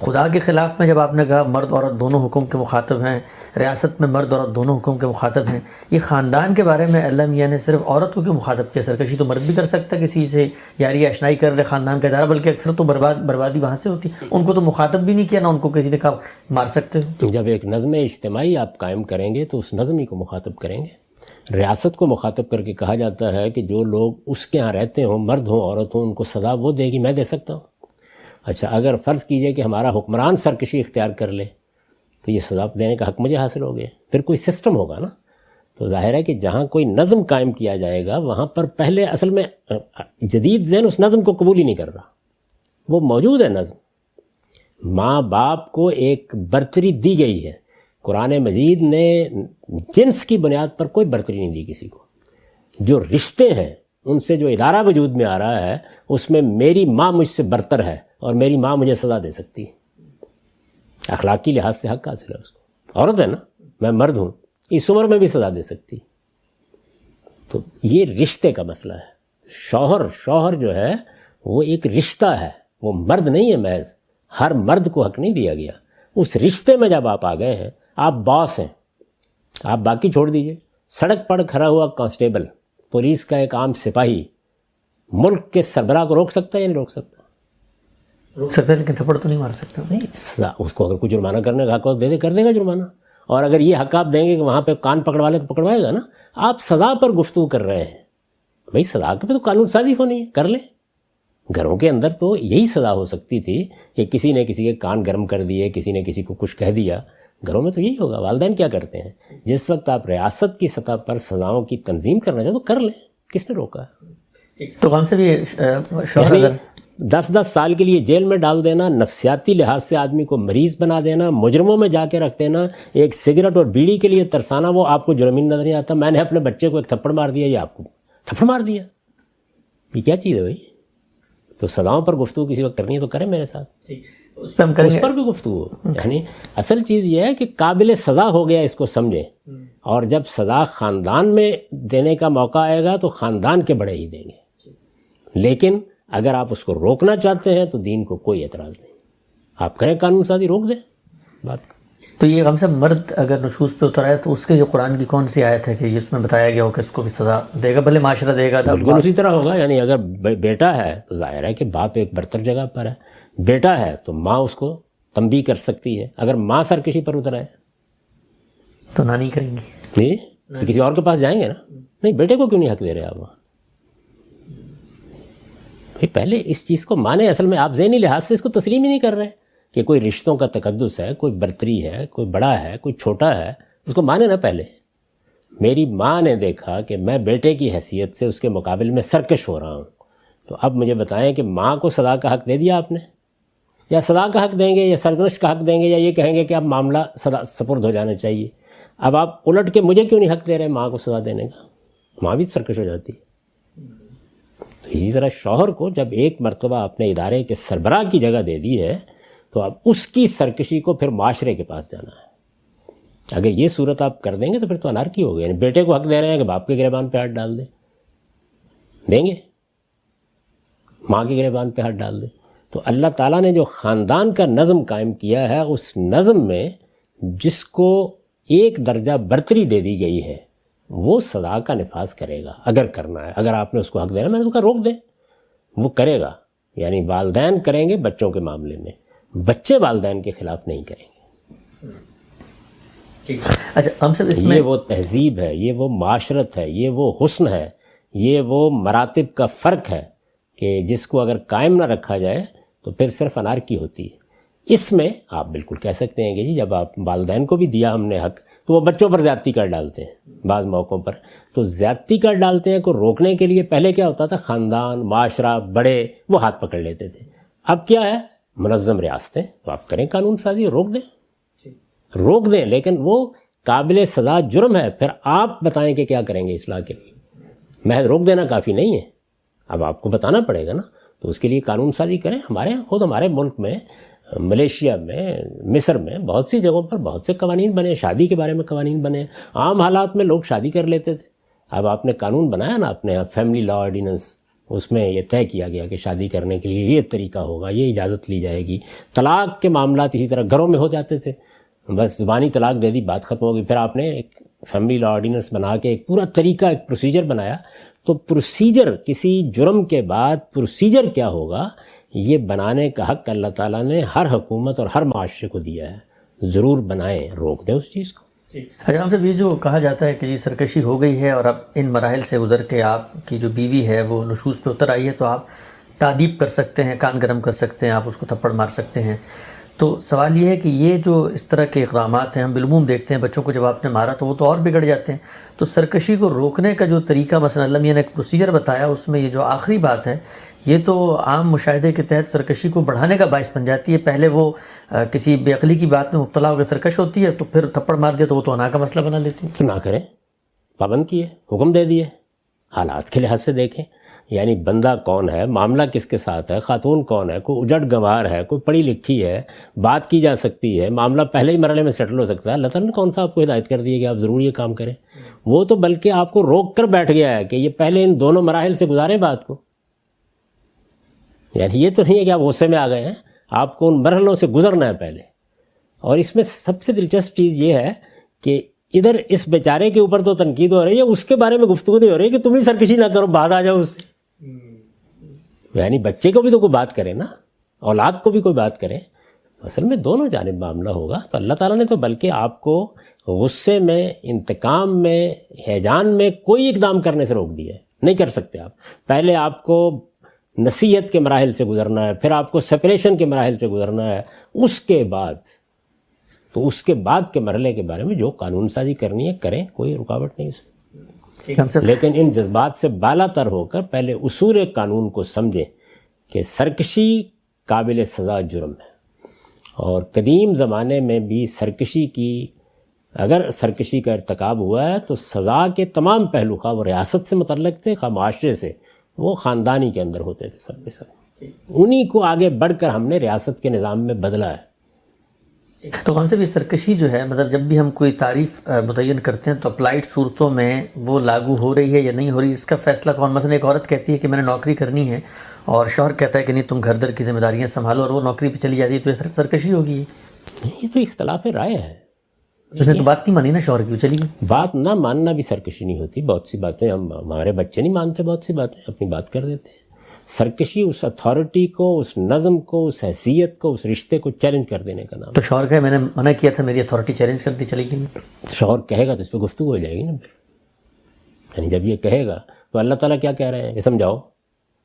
خدا کے خلاف میں جب آپ نے کہا مرد عورت دونوں حکم کے مخاطب ہیں، ریاست میں مرد عورت دونوں حکم کے مخاطب ہیں، یہ خاندان کے بارے میں اللہ میاں نے صرف عورت کو کیوں مخاطب کیا؟ سرکشی تو مرد بھی کر سکتا ہے کسی سے، یاری اشنائی کر رہے خاندان کا ادارہ، بلکہ اکثر تو بربادی وہاں سے ہوتی. ان کو تو مخاطب بھی نہیں کیا، نہ ان کو کسی نے کہا مار سکتے ہو. جب ایک نظم اجتماعی آپ قائم کریں گے تو اس نظم ہی کو مخاطب کریں گے. ریاست کو مخاطب کر کے کہا جاتا ہے کہ جو لوگ اس کے ہاں رہتے ہوں، مرد ہوں عورت ہوں، ان کو سزا وہ دے گی، میں دے سکتا ہوں. اچھا اگر فرض کیجئے کہ ہمارا حکمران سرکشی اختیار کر لے تو یہ سزا دینے کا حق مجھے حاصل ہو گیا. پھر کوئی سسٹم ہوگا نا. تو ظاہر ہے کہ جہاں کوئی نظم قائم کیا جائے گا وہاں پر پہلے اصل میں جدید ذہن اس نظم کو قبول ہی نہیں کر رہا. وہ موجود ہے نظم، ماں باپ کو ایک برتری دی گئی ہے. قرآن مجید نے جنس کی بنیاد پر کوئی برتری نہیں دی کسی کو. جو رشتے ہیں ان سے جو ادارہ وجود میں آ رہا ہے اس میں میری ماں مجھ سے برتر ہے اور میری ماں مجھے سزا دے سکتی ہے. اخلاقی لحاظ سے حق حاصل ہے اس کو. عورت ہے نا، میں مرد ہوں، اس عمر میں بھی سزا دے سکتی. تو یہ رشتے کا مسئلہ ہے. شوہر جو ہے وہ ایک رشتہ ہے، وہ مرد نہیں ہے محض. ہر مرد کو حق نہیں دیا گیا. اس رشتے میں جب آپ آ گئے ہیں، آپ باس ہیں، آپ باقی چھوڑ دیجئے. سڑک پر کھڑا ہوا کانسٹیبل، پولیس کا ایک عام سپاہی ملک کے سربراہ کو روک سکتا ہے یا نہیں روک سکتا؟ روک سکتے ہیں لیکن تھپڑ تو نہیں مار سکتے. نہیں سزا اس کو اگر کوئی جرمانہ کرنے کا حق دے دے کر دے گا جرمانہ. اور اگر یہ حق آپ دیں گے کہ وہاں پہ کان پکڑوا لے تو پکڑوائے گا نا. آپ سزا پر گفتگو کر رہے ہیں, بھائی سزا پہ تو قانون سازی ہونی ہے, کر لیں. گھروں کے اندر تو یہی سزا ہو سکتی تھی کہ کسی نے کسی کے کان گرم کر دیے, کسی نے کسی کو کچھ کہہ دیا. گھروں میں تو یہی ہوگا. والدین کیا کرتے ہیں, جس وقت آپ ریاست کی سطح پر سزاؤں کی تنظیم کرنا چاہتے تو کر لیں, کس نے روکا ہے. تو کون سے بھی شوہر یعنی اگر 10 سال کے لیے جیل میں ڈال دینا, نفسیاتی لحاظ سے آدمی کو مریض بنا دینا, مجرموں میں جا کے رکھ دینا, ایک سگریٹ اور بیڑی کے لیے ترسانا, وہ آپ کو جرم نظر نہیں آتا. میں نے اپنے بچے کو ایک تھپڑ مار دیا, یہ آپ کو تھپڑ مار دیا, یہ کیا چیز ہے بھائی. تو سزاؤں پر گفتگو کسی وقت کرنی ہے تو کریں میرے ساتھ, اس پہ ہم کریں اس گے. پر بھی گفتگو. یعنی اصل چیز یہ ہے کہ قابل سزا ہو گیا اس کو سمجھیں, اور جب سزا خاندان میں دینے کا موقع آئے گا تو خاندان کے بڑے ہی دیں گے. لیکن اگر آپ اس کو روکنا چاہتے ہیں تو دین کو کوئی اعتراض نہیں, آپ کریں قانون سازی, روک دیں بات. تو یہ ہم سے مرد اگر نشوز پہ اتر آئے تو اس کے جو قرآن کی کون سی آیت ہے کہ اس میں بتایا گیا ہو کہ اس کو بھی سزا دے گا, بھلے معاشرہ دے گا. بالکل اسی طرح ہوگا. یعنی اگر بیٹا ہے تو ظاہر ہے کہ باپ ایک برتر جگہ پر ہے, بیٹا ہے تو ماں اس کو تنبیہ کر سکتی ہے. اگر ماں سرکشی پر اتر آئے تو نہ نہیں کریں گی. نہیں تو کسی اور کے پاس جائیں گے نا. نہیں, بیٹے کو کیوں نہیں حق دے رہے آپ وہاں. بھائی پہلے اس چیز کو مانے. اصل میں آپ ذہنی لحاظ سے اس کو تسلیم ہی نہیں کر رہے کہ کوئی رشتوں کا تقدس ہے, کوئی برتری ہے, کوئی بڑا ہے, کوئی چھوٹا ہے. اس کو مانے نا. پہلے میری ماں نے دیکھا کہ میں بیٹے کی حیثیت سے اس کے مقابل میں سرکش ہو رہا ہوں, تو اب مجھے بتائیں کہ ماں کو سزا کا حق دے دیا آپ نے, یا سزا کا حق دیں گے, یا سرزنش کا حق دیں گے, یا یہ کہیں گے کہ اب معاملہ سپرد ہو جانا چاہیے. اب آپ الٹ کے مجھے کیوں نہیں حق دے رہے ماں کو سزا دینے کا. ماں بھی سرکش ہو جاتی ہے. تو اسی طرح شوہر کو جب ایک مرتبہ اپنے ادارے کے سربراہ کی جگہ دے دی ہے تو اب اس کی سرکشی کو پھر معاشرے کے پاس جانا ہے. اگر یہ صورت آپ کر دیں گے تو پھر تو انارکی ہو گئی. یعنی بیٹے کو حق دے رہے ہیں کہ باپ کے گریبان پہ ہاتھ ڈال دیں گے, ماں کے گریبان پہ ہاتھ ڈال دیں. تو اللہ تعالیٰ نے جو خاندان کا نظم قائم کیا ہے, اس نظم میں جس کو ایک درجہ برتری دے دی گئی ہے وہ سزا کا نفاذ کرے گا اگر کرنا ہے. اگر آپ نے اس کو حق دینا, میں نے تو کہا روک دیں, وہ کرے گا. یعنی والدین کریں گے بچوں کے معاملے میں, بچے والدین کے خلاف نہیں کریں گے. اچھا ہم سب اس میں یہ وہ تہذیب ہے, یہ وہ معاشرت ہے, یہ وہ حسن ہے, یہ وہ مراتب کا فرق ہے کہ جس کو اگر قائم نہ رکھا جائے تو پھر صرف انارکی ہوتی ہے. اس میں آپ بالکل کہہ سکتے ہیں کہ جی جب آپ والدین کو بھی دیا ہم نے حق تو وہ بچوں پر زیادتی کر ڈالتے ہیں بعض موقعوں پر. تو زیادتی کر ڈالتے ہیں کو روکنے کے لیے پہلے کیا ہوتا تھا, خاندان, معاشرہ, بڑے وہ ہاتھ پکڑ لیتے تھے. اب کیا ہے, منظم ریاستیں. تو آپ کریں قانون سازی, روک دیں لیکن وہ قابل سزا جرم ہے. پھر آپ بتائیں کہ کیا کریں گے اصلاح کے لیے. محض روک دینا کافی نہیں ہے, اب آپ کو بتانا پڑے گا نا. تو اس کے لیے قانون سازی کریں. ہمارے یہاں خود ہمارے ملک میں, ملیشیا میں, مصر میں بہت سی جگہوں پر بہت سے قوانین بنے. شادی کے بارے میں قوانین بنے. عام حالات میں لوگ شادی کر لیتے تھے. اب آپ نے قانون بنایا نا اپنے یہاں, فیملی لا آرڈیننس, اس میں یہ طے کیا گیا کہ شادی کرنے کے لیے یہ طریقہ ہوگا, یہ اجازت لی جائے گی. طلاق کے معاملات اسی طرح گھروں میں ہو جاتے تھے, بس زبانی طلاق دے دی, بات ختم ہو گئی. پھر آپ نے ایک فیملی لا آرڈیننس بنا کے ایک پورا طریقہ, ایک پروسیجر بنایا. تو پروسیجر, کسی جرم کے بعد پروسیجر کیا ہوگا, یہ بنانے کا حق اللہ تعالیٰ نے ہر حکومت اور ہر معاشرے کو دیا ہے. ضرور بنائیں, روک دیں اس چیز کو. اچھا ہم سے یہ جو کہا جاتا ہے کہ جی سرکشی ہو گئی ہے اور اب ان مراحل سے گزر کے آپ کی جو بیوی ہے وہ نشوز پہ اتر آئی ہے تو آپ تعدیب کر سکتے ہیں, کان گرم کر سکتے ہیں, آپ اس کو تھپڑ مار سکتے ہیں. تو سوال یہ ہے کہ یہ جو اس طرح کے اقدامات ہیں ہم بالعموم دیکھتے ہیں, بچوں کو جب آپ نے مارا تو وہ تو اور بگڑ جاتے ہیں. تو سرکشی کو روکنے کا جو طریقہ مثلا اللہ میاں نے ایک پروسیجر بتایا, اس میں یہ جو آخری بات ہے یہ تو عام مشاہدے کے تحت سرکشی کو بڑھانے کا باعث بن جاتی ہے. پہلے وہ کسی بے عقلی کی بات میں مبتلا ہو کے سرکش ہوتی ہے, تو پھر تھپڑ مار دیا تو وہ تو انا کا مسئلہ بنا لیتی ہے. تو نہ کریں, پابند کیے, حکم دے دیے, حالات کے لحاظ سے دیکھیں. یعنی بندہ کون ہے, معاملہ کس کے ساتھ ہے, خاتون کون ہے, کوئی اجڑ گنوار ہے, کوئی پڑھی لکھی ہے, بات کی جا سکتی ہے, معاملہ پہلے ہی مرحلے میں سیٹل ہو سکتا ہے. اللہ تعالیٰ نے کون سا آپ کو ہدایت کر دی ہے کہ آپ ضرور یہ کام کریں. وہ تو بلکہ آپ کو روک کر بیٹھ گیا ہے کہ یہ پہلے ان دونوں مراحل سے گزاریں بات کو. یعنی یہ تو نہیں ہے کہ آپ غصے میں آ گئے ہیں, آپ کو ان مرحلوں سے گزرنا ہے پہلے. اور اس میں سب سے دلچسپ چیز یہ ہے کہ ادھر اس بیچارے کے اوپر تو تنقید ہو رہی ہے, اس کے بارے میں گفتگو نہیں ہو رہی کہ تم ہی سرکشی نہ کرو, باز آ جاؤ اس سے. یعنی بچے کو بھی تو کوئی بات کرے نا, اولاد کو بھی کوئی بات کرے تو اصل میں دونوں جانب معاملہ ہوگا. تو اللہ تعالیٰ نے تو بلکہ آپ کو غصے میں، انتقام میں، ہیجان میں کوئی اقدام کرنے سے روک دیا ہے. نہیں کر سکتے آپ. پہلے آپ کو نصیحت کے مراحل سے گزرنا ہے، پھر آپ کو سپریشن کے مراحل سے گزرنا ہے، اس کے بعد کے مرحلے کے بارے میں جو قانون سازی کرنی ہے کریں، کوئی رکاوٹ نہیں اس میں. لیکن ان جذبات سے بالا تر ہو کر پہلے اصول قانون کو سمجھیں کہ سرکشی قابل سزا جرم ہے، اور قدیم زمانے میں بھی اگر سرکشی کا ارتکاب ہوا ہے تو سزا کے تمام پہلو، خواہ وہ ریاست سے متعلق تھے خواہ معاشرے سے، وہ خاندانی کے اندر ہوتے تھے سب کے سب. انہی کو آگے بڑھ کر ہم نے ریاست کے نظام میں بدلا ہے. تو ہم سے بھی سرکشی جو ہے، مطلب جب بھی ہم کوئی تعریف متعین کرتے ہیں تو اپلائڈ صورتوں میں وہ لاگو ہو رہی ہے یا نہیں ہو رہی، اس کا فیصلہ کون؟ مثلا ایک عورت کہتی ہے کہ میں نے نوکری کرنی ہے اور شوہر کہتا ہے کہ نہیں تم گھر در کی ذمہ داریاں سنبھالو، اور وہ نوکری پہ چلی جاتی ہے، تو یہ سرکشی ہوگی. یہ تو اختلاف رائے ہے. اس نے تو بات نہیں مانی نا شوہر کی، چلی گئی. بات نہ ماننا بھی سرکشی نہیں ہوتی. بہت سی باتیں ہمارے بچے نہیں مانتے، بہت سی باتیں اپنی بات کر دیتے ہیں. سرکشی اس اتھارٹی کو، اس نظم کو، اس حیثیت کو، اس رشتے کو چیلنج کر دینے کا نام. تو شوہر کہے میں نے منع کیا تھا، میری اتھارٹی چیلنج کر دی، چلی گئی. شوہر کہے گا تو اس پہ گفتگو ہو جائے گی نا. یعنی جب یہ کہے گا تو اللہ تعالیٰ کیا کہہ رہے ہیں کہ سمجھاؤ.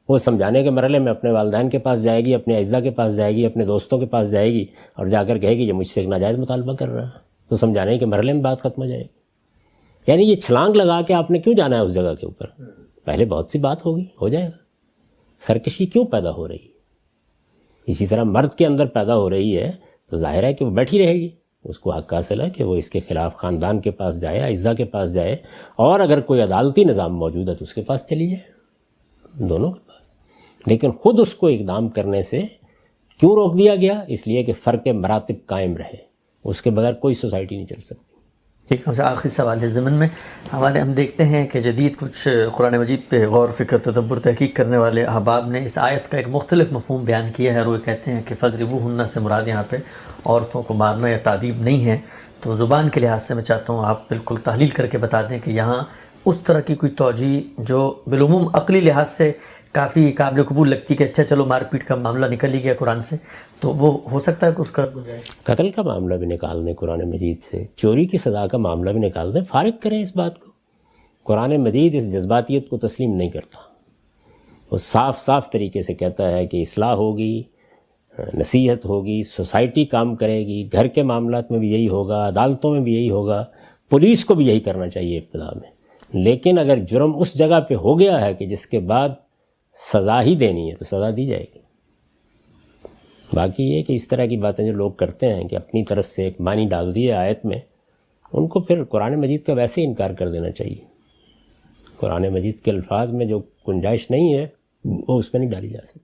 وہ سمجھانے کے مرحلے میں اپنے والدین کے پاس جائے گی، اپنے اعزا کے پاس جائے گی، اپنے دوستوں کے پاس جائے گی، اور جا کر کہے گی یہ مجھ سے ایک ناجائز مطالبہ کر رہا ہے. تو سمجھانے کے مرحلے میں بات ختم ہو جائے گی. یعنی یہ چھلانگ لگا کے آپ نے کیوں جانا ہے اس جگہ کے اوپر؟ پہلے بہت سی بات ہوگی، ہو جائے گا. سرکشی کیوں پیدا ہو رہی ہے؟ اسی طرح مرد کے اندر پیدا ہو رہی ہے تو ظاہر ہے کہ وہ بیٹھی رہے گی. اس کو حق حاصل ہے کہ وہ اس کے خلاف خاندان کے پاس جائے، اعزا کے پاس جائے، اور اگر کوئی عدالتی نظام موجود ہے تو اس کے پاس چلی جائے، دونوں کے پاس. لیکن خود اس کو اقدام کرنے سے کیوں روک دیا گیا؟ اس لیے کہ فرق مراتب قائم رہے. اس کے بغیر کوئی سوسائٹی نہیں چل سکتی. ٹھیک ہے. آخری سوال ہے ضمن میں ہم دیکھتے ہیں کہ جدید کچھ قرآن مجید پہ غور فکر تدبر تحقیق کرنے والے احباب نے اس آیت کا ایک مختلف مفہوم بیان کیا ہے، اور وہ کہتے ہیں کہ فضربوہن سے مراد یہاں پہ عورتوں کو مارنا یا تعذیب نہیں ہے. تو زبان کے لحاظ سے میں چاہتا ہوں آپ بالکل تحلیل کر کے بتا دیں کہ یہاں اس طرح کی کوئی توجیہ جو بالعموم عقلی لحاظ سے کافی قابل قبول لگتی کہ اچھا چلو مار پیٹ کا معاملہ نکل ہی گیا قرآن سے، تو وہ ہو سکتا ہے کہ اس کا قتل کا معاملہ بھی نکال دیں قرآن مجید سے، چوری کی سزا کا معاملہ بھی نکال دیں، فارغ کریں اس بات کو. قرآن مجید اس جذباتیت کو تسلیم نہیں کرتا. وہ صاف صاف طریقے سے کہتا ہے کہ اصلاح ہوگی، نصیحت ہوگی، سوسائٹی کام کرے گی، گھر کے معاملات میں بھی یہی ہوگا، عدالتوں میں بھی یہی ہوگا، پولیس کو بھی یہی کرنا چاہیے ابتدا میں. لیکن اگر جرم اس جگہ پہ ہو گیا ہے کہ جس کے بعد سزا ہی دینی ہے تو سزا دی جائے گی. باقی یہ کہ اس طرح کی باتیں جو لوگ کرتے ہیں کہ اپنی طرف سے ایک معنی ڈال دیے آیت میں، ان کو پھر قرآن مجید کا ویسے ہی انکار کر دینا چاہیے. قرآن مجید کے الفاظ میں جو گنجائش نہیں ہے وہ اس میں نہیں ڈالی جا سکتی.